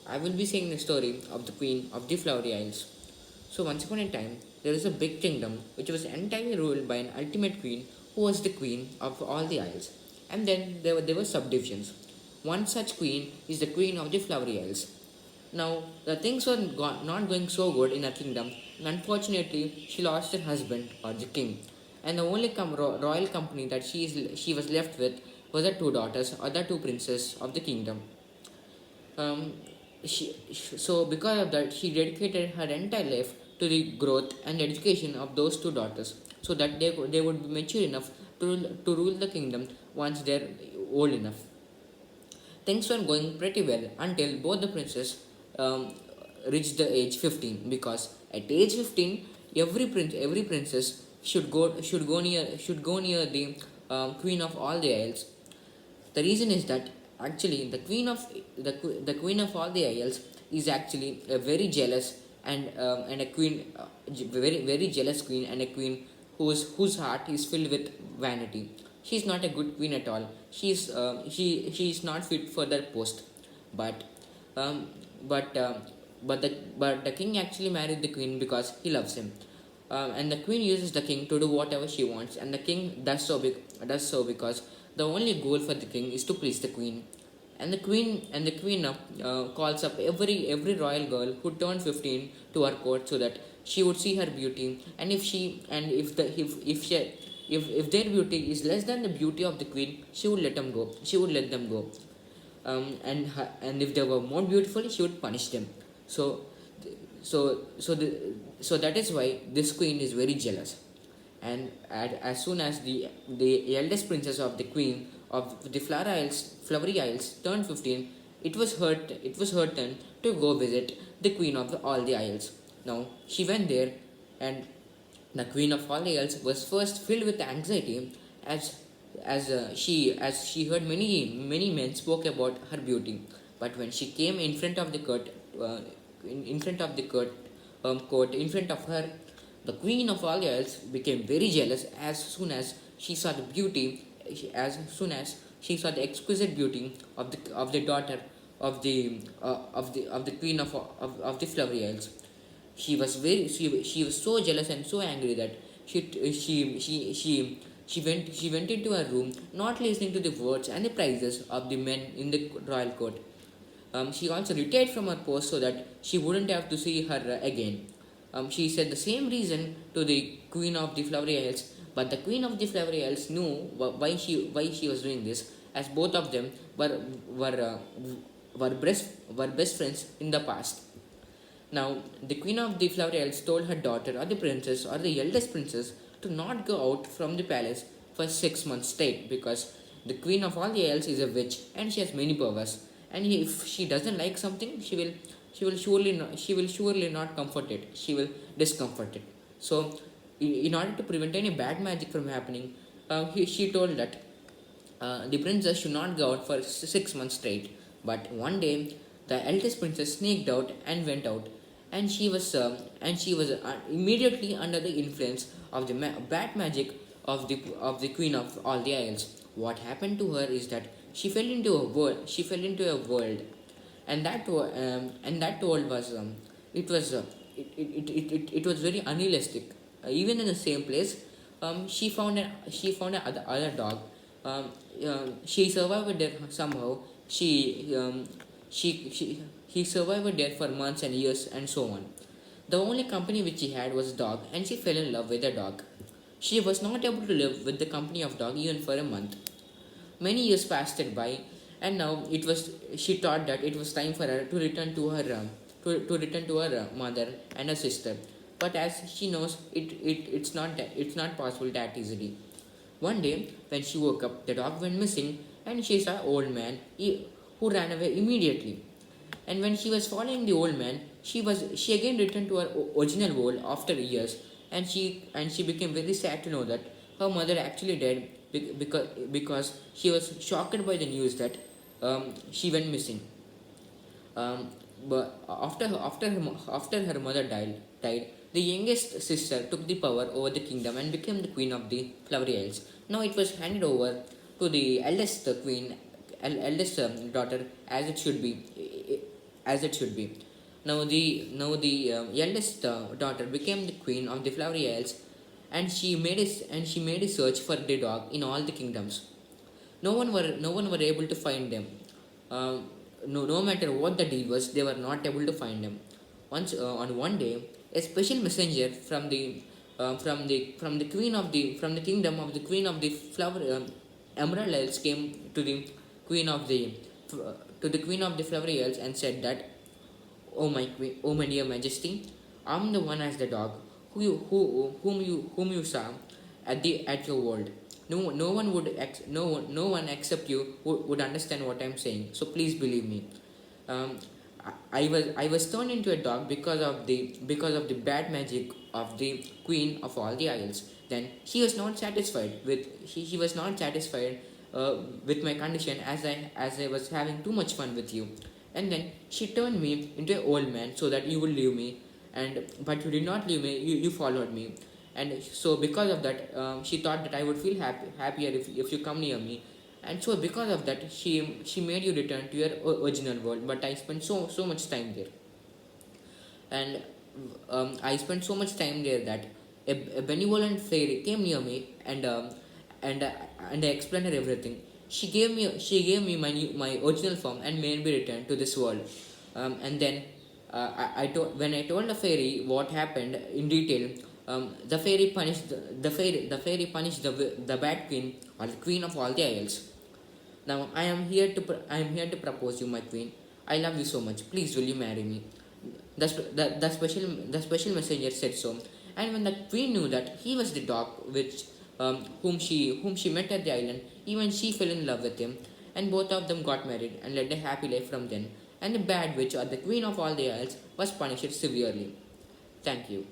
I will be saying the story of the Queen of the Flowery Isles. So, once upon a time, there was a big kingdom which was entirely ruled by an ultimate queen who was the queen of all the isles. And then there were subdivisions. One such queen is the Queen of the Flowery Isles. Now, the things were not going so good in her kingdom, and unfortunately, she lost her husband, or the king. And the only royal company that she was left with was her two daughters, or the two princes of the kingdom. Um, so because of that, she dedicated her entire life to the growth and education of those two daughters, so that they would be mature enough to rule the kingdom once they're old enough. Things were going pretty well until both the princes um, reached the age 15, because at age 15 every princess should go near the queen of all the isles. The reason is that actually the queen of all the isles is actually a very jealous and a queen, very jealous queen, and a queen whose heart is filled with vanity. She's not a good queen at all. She is not fit for that post. But um, but uh, but the king actually married the queen because he loves him. And the queen uses the king to do whatever she wants, and the king does so because the only goal for the king is to please the queen. And the queen calls up every royal girl who turned 15 to her court, so that she would see her beauty, and if their beauty is less than the beauty of the queen, she would let them go. And if they were more beautiful, she would punish them. So so so the, so that is why this queen is very jealous. And as soon as the eldest princess of the queen of the Flowery Isles turned 15, it was her turn to go visit the queen of all the isles. Now she went there, and the queen of all the isles was first filled with anxiety, as as she heard many men spoke about her beauty. But when she came in front of the court, in front of the in front of her, the queen of all the isles became very jealous as soon as she saw the beauty, as soon as she saw the exquisite beauty of the daughter of the queen of the Flowery Isles. She was so jealous and so angry that she went into her room, not listening to the words and the praises of the men in the royal court. She also retired from her post so that she wouldn't have to see her again. She said the same reason to the Queen of the Flowery Isles, but the Queen of the Flowery Isles knew why she was doing this, as both of them were uh, were best friends in the past. Now, the Queen of the Flowery Isles told her daughter, or the princess, or the eldest princess, to not go out from the palace for 6 months straight, because the Queen of all the Isles is a witch and she has many powers. And if she doesn't like something, she will surely not comfort it. She will discomfort it. So, in order to prevent any bad magic from happening, she told that the princess should not go out for 6 months straight. But one day, the eldest princess sneaked out and went out, and she was immediately under the influence of the bad magic of the queen of all the isles. What happened to her is that she fell into a world. She fell into a world, and that world was it was it was very unrealistic. Even in the same place, she found a other dog. Um, she survived there somehow. He survived there for months and years and so on. The only company which she had was a dog, and she fell in love with the dog. She was not able to live with the company of dog even for a month. Many years passed it by, and now it was. She thought that it was time for her to return to her mother and her sister. But as she knows, it's not possible that easily. One day, when she woke up, the dog went missing, and she saw an old man who ran away immediately. And when she was following the old man, she again returned to her original world after years, and she became very sad to know that her mother actually died because she was shocked by the news that she went missing. But after her mother died, the youngest sister took the power over the kingdom and became the queen of the Flowery Isles. Now it was handed over to the eldest daughter, as it should be. as it should be. Now the eldest daughter became the queen of the Flowery Isles, and she made a search for the dog in all the kingdoms. No one were able to find them. No matter what the deal was, they were not able to find them. Once on one day, a special messenger from the queen of the kingdom of the queen of the flower Emerald Isles came to the queen of the queen of the Flowery Isles and said that, "Oh my queen, oh my dear Majesty, I'm the one as the dog whom you saw at your world. No one would no one except you would understand what I'm saying. So please believe me. Um, I was turned into a dog because of the bad magic of the queen of all the isles. Then she was not satisfied she was not satisfied with my condition, as I was having too much fun with you, and then she turned me into an old man so that you would leave me, and but you did not leave me. You followed me, and so because of that, she thought that I would feel happier if you come near me, and so because of that, she made you return to your original world. But I spent so much time there, and I spent so much time there that a benevolent fairy came near me, and uh, and I explained her everything. She gave me my original form and made me return to this world. And then when I told the fairy what happened in detail, the fairy punished the bad queen, or the queen of all the isles. Now I am here to propose you, my queen. I love you so much. Please, will you marry me? The special messenger said so, and when the queen knew that he was the dog whom she met at the island, even she fell in love with him, and both of them got married and led a happy life from then. And the bad witch, or the queen of all the isles, was punished severely. Thank you.